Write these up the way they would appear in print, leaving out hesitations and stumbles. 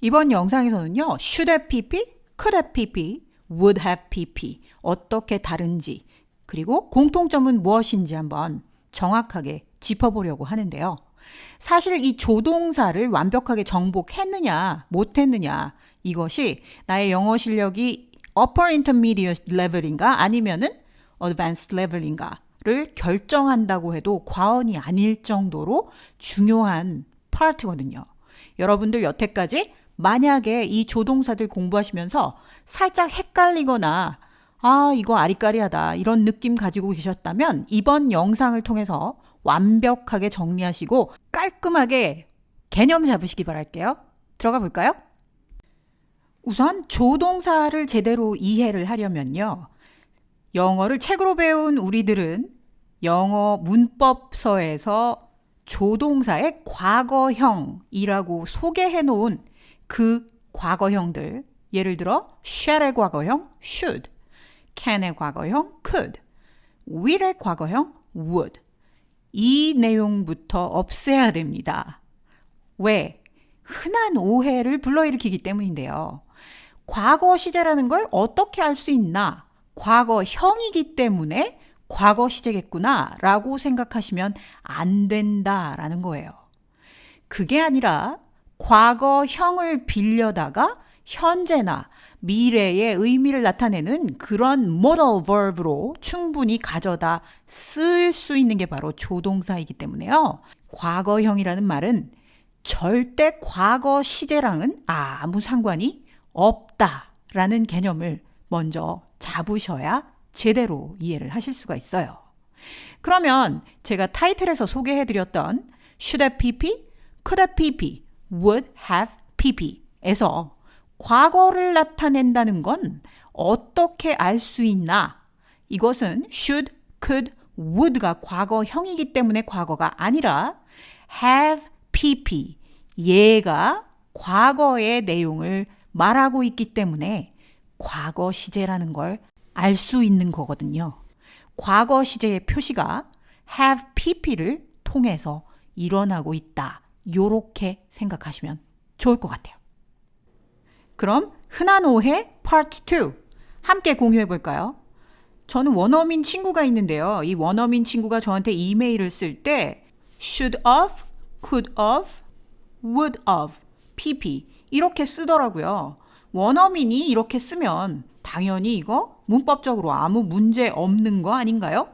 이번 영상에서는요, should have pp, could have pp, would have pp 어떻게 다른지 그리고 공통점은 무엇인지 한번 정확하게 짚어보려고 하는데요. 사실 이 조동사를 완벽하게 정복했느냐 못했느냐 이것이 나의 영어 실력이 upper intermediate level인가 아니면은 advanced level인가를 결정한다고 해도 과언이 아닐 정도로 중요한 파트거든요. 여러분들 여태까지 만약에 이 조동사들 공부하시면서 살짝 헷갈리거나 이거 아리까리하다 이런 느낌 가지고 계셨다면 이번 영상을 통해서 완벽하게 정리하시고 깔끔하게 개념 잡으시기 바랄게요. 들어가 볼까요? 우선 조동사를 제대로 이해를 하려면요. 영어를 책으로 배운 우리들은 영어 문법서에서 조동사의 과거형이라고 소개해 놓은 그 과거형들, 예를 들어 shall의 과거형 should, can의 과거형 could, will의 과거형 would. 이 내용부터 없애야 됩니다. 왜? 흔한 오해를 불러일으키기 때문인데요. 과거 시제라는 걸 어떻게 알 수 있나? 과거형이기 때문에 과거 시제겠구나 라고 생각하시면 안 된다라는 거예요. 그게 아니라 과거형을 빌려다가 현재나 미래의 의미를 나타내는 그런 modal verb로 충분히 가져다 쓸 수 있는 게 바로 조동사이기 때문에요. 과거형이라는 말은 절대 과거 시제랑은 아무 상관이 없다라는 개념을 먼저 잡으셔야 제대로 이해를 하실 수가 있어요. 그러면 제가 타이틀에서 소개해드렸던 should have pp, could have pp, would have pp에서 과거를 나타낸다는 건 어떻게 알 수 있나? 이것은 should, could, would가 과거형이기 때문에 과거가 아니라 have pp, 얘가 과거의 내용을 말하고 있기 때문에 과거 시제라는 걸 알 수 있는 거거든요. 과거 시제의 표시가 have pp를 통해서 일어나고 있다. 요렇게 생각하시면 좋을 것 같아요. 그럼 흔한 오해 파트 2 함께 공유해 볼까요? 저는 원어민 친구가 있는데요. 이 원어민 친구가 저한테 이메일을 쓸 때 should have, could have, would have, pp 이렇게 쓰더라고요. 원어민이 이렇게 쓰면 당연히 이거 문법적으로 아무 문제 없는 거 아닌가요?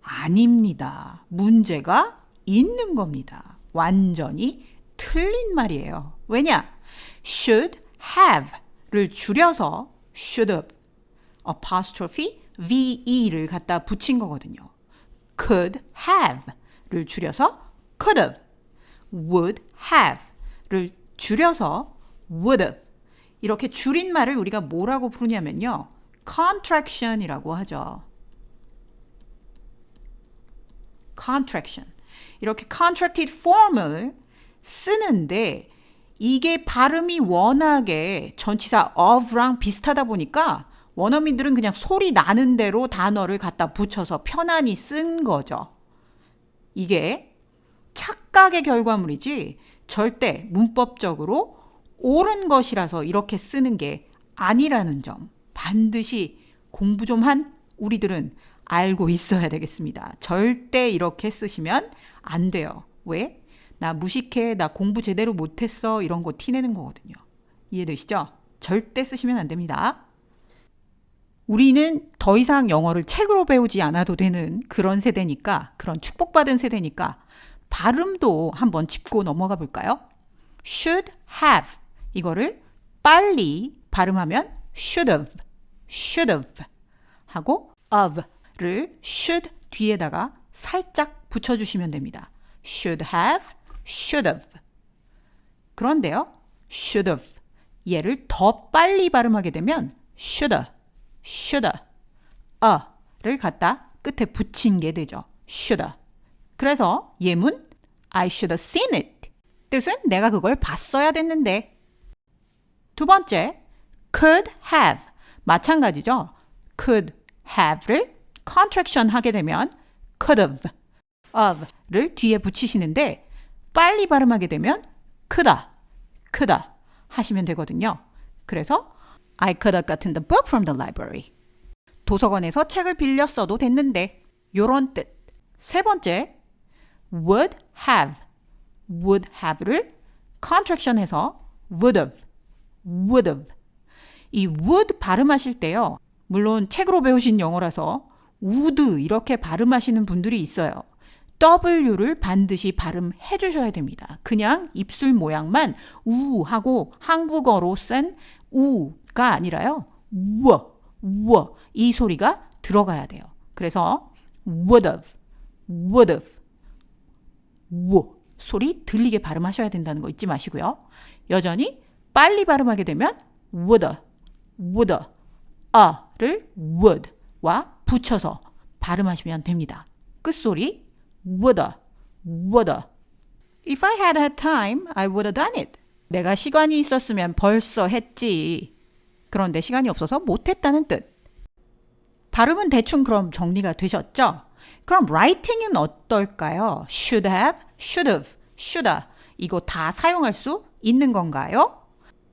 아닙니다. 문제가 있는 겁니다. 완전히 틀린 말이에요. 왜냐? should have를 줄여서 should have, apostrophe ve를 갖다 붙인 거거든요. could have를 줄여서 could have, would have를 줄여서 would have. 이렇게 줄임말을 우리가 뭐라고 부르냐면요. contraction이라고 하죠. contraction. 이렇게 contracted form을 쓰는데 이게 발음이 워낙에 전치사 of랑 비슷하다 보니까 원어민들은 그냥 소리 나는 대로 단어를 갖다 붙여서 편안히 쓴 거죠. 이게 착각의 결과물이지 절대 문법적으로 옳은 것이라서 이렇게 쓰는 게 아니라는 점 반드시 공부 좀 한 우리들은 알고 있어야 되겠습니다. 절대 이렇게 쓰시면 안 돼요. 왜? 나 무식해, 나 공부 제대로 못했어 이런 거 티내는 거거든요. 이해되시죠? 절대 쓰시면 안 됩니다. 우리는 더 이상 영어를 책으로 배우지 않아도 되는 그런 세대니까, 그런 축복받은 세대니까 발음도 한번 짚고 넘어가 볼까요? should have 이거를 빨리 발음하면 should have 하고 of를 should 뒤에다가 살짝 붙여주시면 됩니다. should have. 그런데요, should have 얘를 더 빨리 발음하게 되면 shoulda, 를 갖다 끝에 붙인 게 되죠. shoulda. 그래서 예문 I should have seen it. 뜻은 내가 그걸 봤어야 됐는데. 두 번째, could have. 마찬가지죠. could have를 contraction 하게 되면 could have, of를 뒤에 붙이시는데 빨리 발음하게 되면 coulda, 하시면 되거든요. 그래서 I could have gotten the book from the library. 도서관에서 책을 빌렸어도 됐는데 요런 뜻. 세 번째, would have. would have를 contraction해서 would have, would have. 이 would 발음하실 때요. 물론 책으로 배우신 영어라서 would 이렇게 발음하시는 분들이 있어요. W를 반드시 발음해 주셔야 됩니다. 그냥 입술 모양만 우 하고 한국어로 쓴 우가 아니라요. 워 이 소리가 들어가야 돼요. 그래서 would have, would have, 워 소리 들리게 발음하셔야 된다는 거 잊지 마시고요. 여전히 빨리 발음하게 되면 would, would, a를 would와 붙여서 발음하시면 됩니다. 끝소리 would, would. If I had had time, I would have done it. 내가 시간이 있었으면 벌써 했지. 그런데 시간이 없어서 못했다는 뜻. 발음은 대충 그럼 정리가 되셨죠? 그럼 writing은 어떨까요? should have, should have, shoulda. 이거 다 사용할 수 있는 건가요?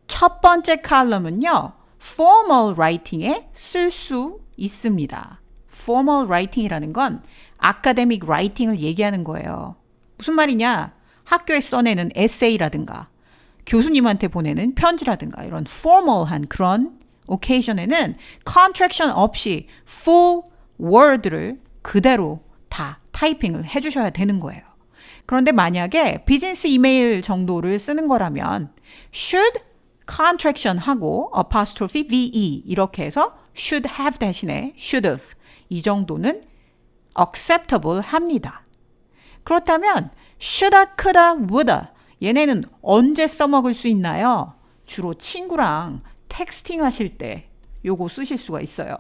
첫 번째 칼럼은요. formal writing에 쓸 수 있습니다. formal writing이라는 건 academic writing을 얘기하는 거예요. 무슨 말이냐? 학교에 써내는 에세이라든가 교수님한테 보내는 편지라든가 이런 formal한 그런 occasion에는 contraction 없이 full word를 그대로 다 타이핑을 해주셔야 되는 거예요. 그런데 만약에 비즈니스 이메일 정도를 쓰는 거라면 should contraction 하고 apostrophe ve 이렇게 해서 should have 대신에 should have 이 정도는 acceptable 합니다. 그렇다면 shoulda, coulda, woulda 얘네는 언제 써먹을 수 있나요? 주로 친구랑 텍스팅 하실 때 요거 쓰실 수가 있어요.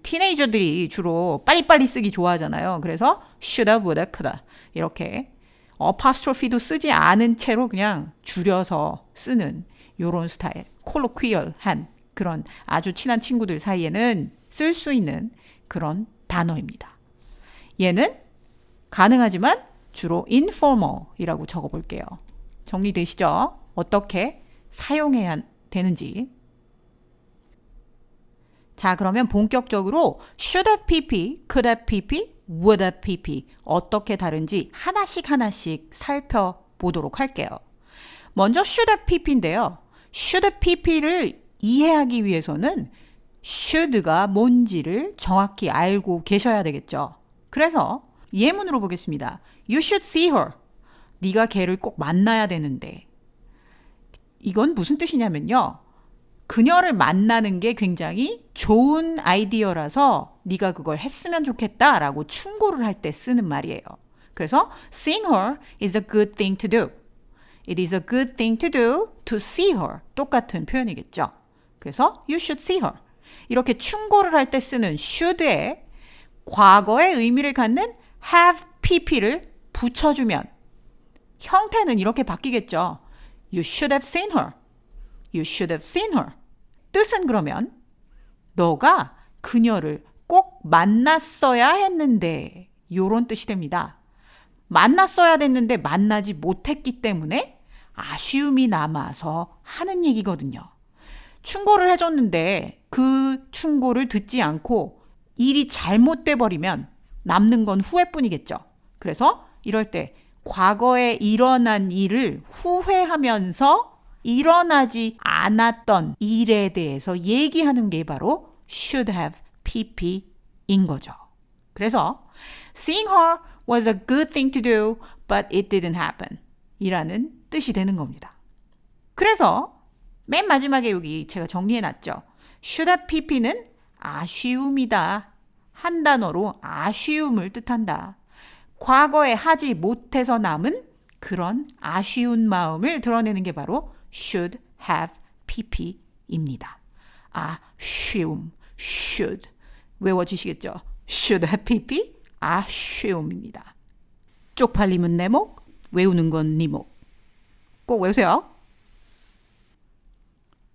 티네이저들이 주로 빨리빨리 쓰기 좋아하잖아요. 그래서 shoulda, woulda, coulda 이렇게 어파스트로피도 쓰지 않은 채로 그냥 줄여서 쓰는 요런 스타일, 콜로퀴얼한 그런 아주 친한 친구들 사이에는 쓸 수 있는 그런 단어입니다. 얘는 가능하지만 주로 informal이라고 적어볼게요. 정리되시죠? 어떻게 사용해야 되는지. 자, 그러면 본격적으로 should have pp, could have pp, would have pp 어떻게 다른지 하나씩 살펴보도록 할게요. 먼저 should have pp인데요. should have pp를 이해하기 위해서는 should가 뭔지를 정확히 알고 계셔야 되겠죠. 그래서 예문으로 보겠습니다. You should see her. 네가 걔를 꼭 만나야 되는데. 이건 무슨 뜻이냐면요. 그녀를 만나는 게 굉장히 좋은 아이디어라서 네가 그걸 했으면 좋겠다라고 충고를 할 때 쓰는 말이에요. 그래서 seeing her is a good thing to do. It is a good thing to do to see her. 똑같은 표현이겠죠. 그래서 you should see her. 이렇게 충고를 할 때 쓰는 should에 과거의 의미를 갖는 have pp를 붙여주면 형태는 이렇게 바뀌겠죠. You should have seen her. You should have seen her. 뜻은 그러면 너가 그녀를 꼭 만났어야 했는데 요런 뜻이 됩니다. 만났어야 됐는데 만나지 못했기 때문에 아쉬움이 남아서 하는 얘기거든요. 충고를 해줬는데 그 충고를 듣지 않고 일이 잘못돼 버리면 남는 건 후회뿐이겠죠. 그래서 이럴 때 과거에 일어난 일을 후회하면서 일어나지 않았던 일에 대해서 얘기하는 게 바로 should have pp인 거죠. 그래서 seeing her was a good thing to do, but it didn't happen 이라는 뜻이 되는 겁니다. 그래서 맨 마지막에 여기 제가 정리해놨죠. should have pp는 아쉬움이다. 한 단어로 아쉬움을 뜻한다. 과거에 하지 못해서 남은 그런 아쉬운 마음을 드러내는 게 바로 should have pp입니다. 아쉬움, should 외워지시겠죠? should have pp, 아쉬움입니다. 쪽팔림은 내 목, 외우는 건 네 목. 꼭 외우세요.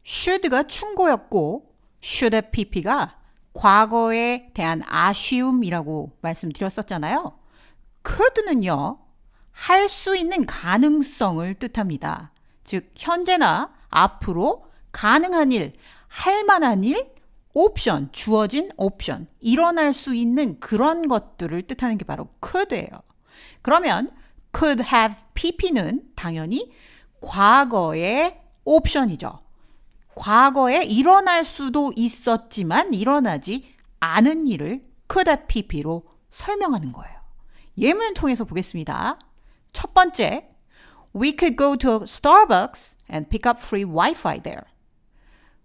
should가 충고였고 should have pp가 과거에 대한 아쉬움이라고 말씀드렸었잖아요. could는요. 할 수 있는 가능성을 뜻합니다. 즉 현재나 앞으로 가능한 일, 할 만한 일, 옵션, 주어진 옵션, 일어날 수 있는 그런 것들을 뜻하는 게 바로 could예요. 그러면 could have pp는 당연히 과거의 옵션이죠. 과거에 일어날 수도 있었지만 일어나지 않은 일을 could have pp로 설명하는 거예요. 예문을 통해서 보겠습니다. 첫 번째, We could go to Starbucks and pick up free Wi-Fi there.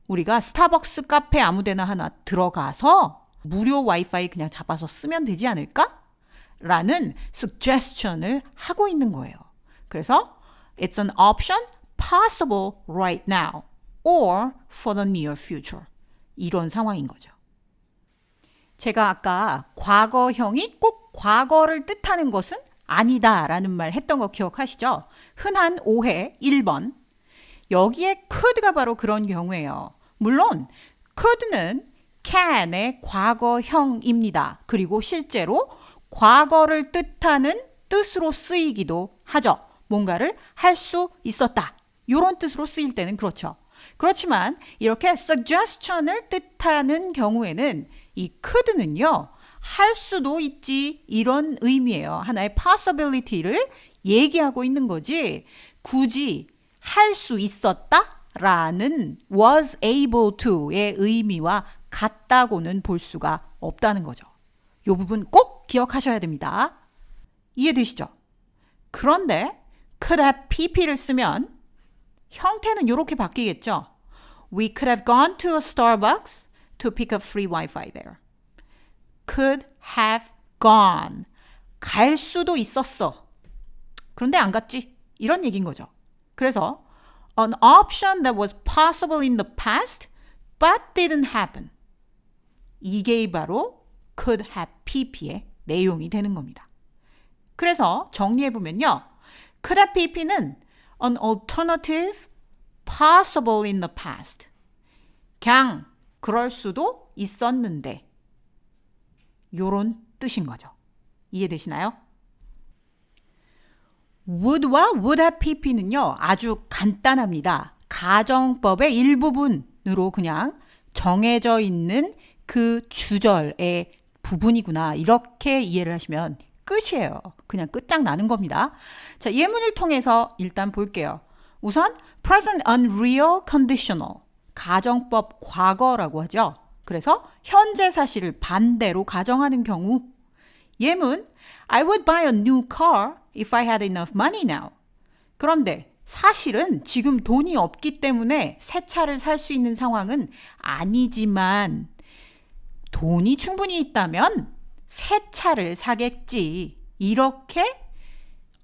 우리가 스타벅스 카페 아무데나 하나 들어가서 무료 와이파이 그냥 잡아서 쓰면 되지 않을까? 라는 suggestion을 하고 있는 거예요. 그래서 It's an option possible right now or for the near future. 이런 상황인 거죠. 제가 아까 과거형이 꼭 과거를 뜻하는 것은 아니다 라는 말 했던 거 기억하시죠? 흔한 오해 1번. 여기에 could가 바로 그런 경우예요. 물론 could는 can의 과거형입니다. 그리고 실제로 과거를 뜻하는 뜻으로 쓰이기도 하죠. 뭔가를 할 수 있었다. 이런 뜻으로 쓰일 때는 그렇죠. 그렇지만 이렇게 suggestion을 뜻하는 경우에는 이 could는요. 할 수도 있지 이런 의미예요. 하나의 possibility를 얘기하고 있는 거지 굳이 할 수 있었다 라는 was able to의 의미와 같다고는 볼 수가 없다는 거죠. 이 부분 꼭 기억하셔야 됩니다. 이해되시죠? 그런데 could have pp를 쓰면 형태는 이렇게 바뀌겠죠. We could have gone to a Starbucks to pick up free Wi-Fi there. Could have gone. 갈 수도 있었어. 그런데 안 갔지. 이런 얘기인 거죠. 그래서 an option that was possible in the past but didn't happen. 이게 바로 could have pp의 내용이 되는 겁니다. 그래서 정리해보면요. could have pp는 an alternative possible in the past. 그냥 그럴 수도 있었는데 요런 뜻인 거죠. 이해되시나요? would와 would have pp는요. 아주 간단합니다. 가정법의 일부분으로 그냥 정해져 있는 그 주절의 부분이구나. 이렇게 이해를 하시면 끝이에요. 그냥 끝장나는 겁니다. 자, 예문을 통해서 일단 볼게요. 우선 present unreal conditional. 가정법 과거라고 하죠. 그래서 현재 사실을 반대로 가정하는 경우 예문 I would buy a new car if I had enough money now. 그런데 사실은 지금 돈이 없기 때문에 새 차를 살 수 있는 상황은 아니지만 돈이 충분히 있다면 새 차를 사겠지. 이렇게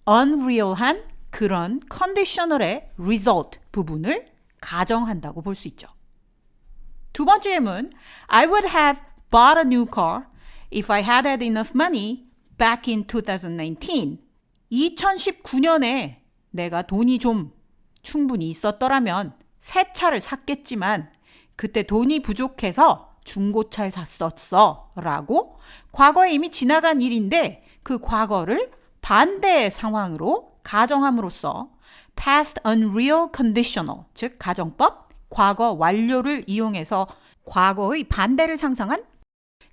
unreal한 그런 conditional의 result 부분을 가정한다고 볼 수 있죠. 두 번째 예문 I would have bought a new car if I had had enough money back in 2019. 2019년에 내가 돈이 좀 충분히 있었더라면 새 차를 샀겠지만 그때 돈이 부족해서 중고차를 샀었어 라고 과거에 이미 지나간 일인데 그 과거를 반대의 상황으로 가정함으로써 past unreal conditional 즉 가정법 과거 완료를 이용해서 과거의 반대를 상상한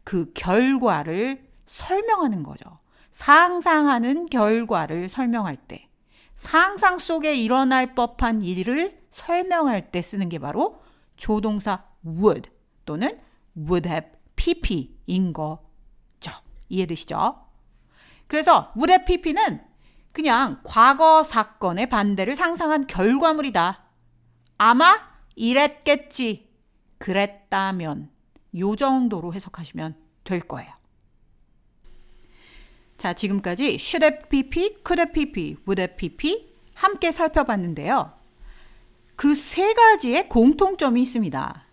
그 결과를 설명하는 거죠. 상상하는 결과를 설명할 때 상상 속에 일어날 법한 일을 설명할 때 쓰는 게 바로 조동사 would 또는 would have pp인 거죠. 이해되시죠? 그래서 would have pp는 그냥 과거 사건의 반대를 상상한 결과물이다. 아마 이랬겠지. 그랬다면 요 정도로 해석하시면 될 거예요. 자, 지금까지 should have pp, could have pp, would have pp 함께 살펴봤는데요. 그 세 가지의 공통점이 있습니다.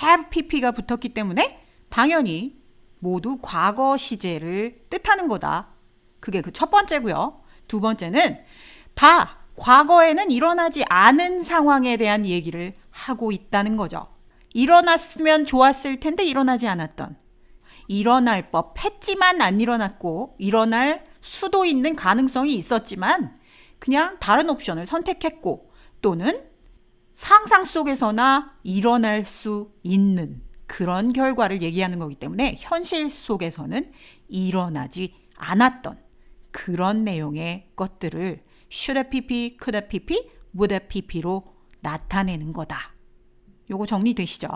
have pp가 붙었기 때문에 당연히 모두 과거 시제를 뜻하는 거다. 그게 그 첫 번째고요. 두 번째는 다 과거에는 일어나지 않은 상황에 대한 얘기를 하고 있다는 거죠. 일어났으면 좋았을 텐데 일어나지 않았던 일어날 법했지만 안 일어났고 일어날 수도 있는 가능성이 있었지만 그냥 다른 옵션을 선택했고 또는 상상 속에서나 일어날 수 있는 그런 결과를 얘기하는 거기 때문에 현실 속에서는 일어나지 않았던 그런 내용의 것들을 should pp, could pp, would pp로 나타내는 거다. 요거 정리되시죠?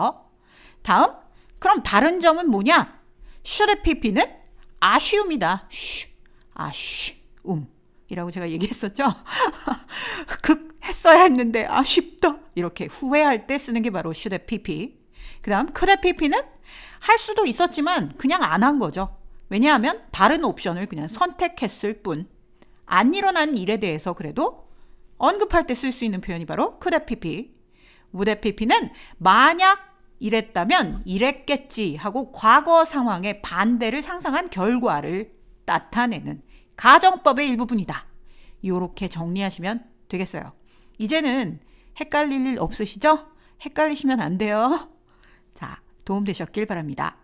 다음, 그럼 다른 점은 뭐냐? should pp는 아쉬움이다. 아쉬움이라고 제가 얘기했었죠? 했어야 했는데 아쉽다. 이렇게 후회할 때 쓰는 게 바로 should pp. 그 다음 could pp는 할 수도 있었지만 그냥 안 한 거죠. 왜냐하면 다른 옵션을 그냥 선택했을 뿐. 안 일어난 일에 대해서 그래도 언급할 때 쓸 수 있는 표현이 바로 could pp. would pp는 만약 이랬다면 이랬겠지 하고 과거 상황의 반대를 상상한 결과를 나타내는 가정법의 일부분이다. 이렇게 정리하시면 되겠어요. 이제는 헷갈릴 일 없으시죠? 헷갈리시면 안 돼요. 자, 도움 되셨길 바랍니다.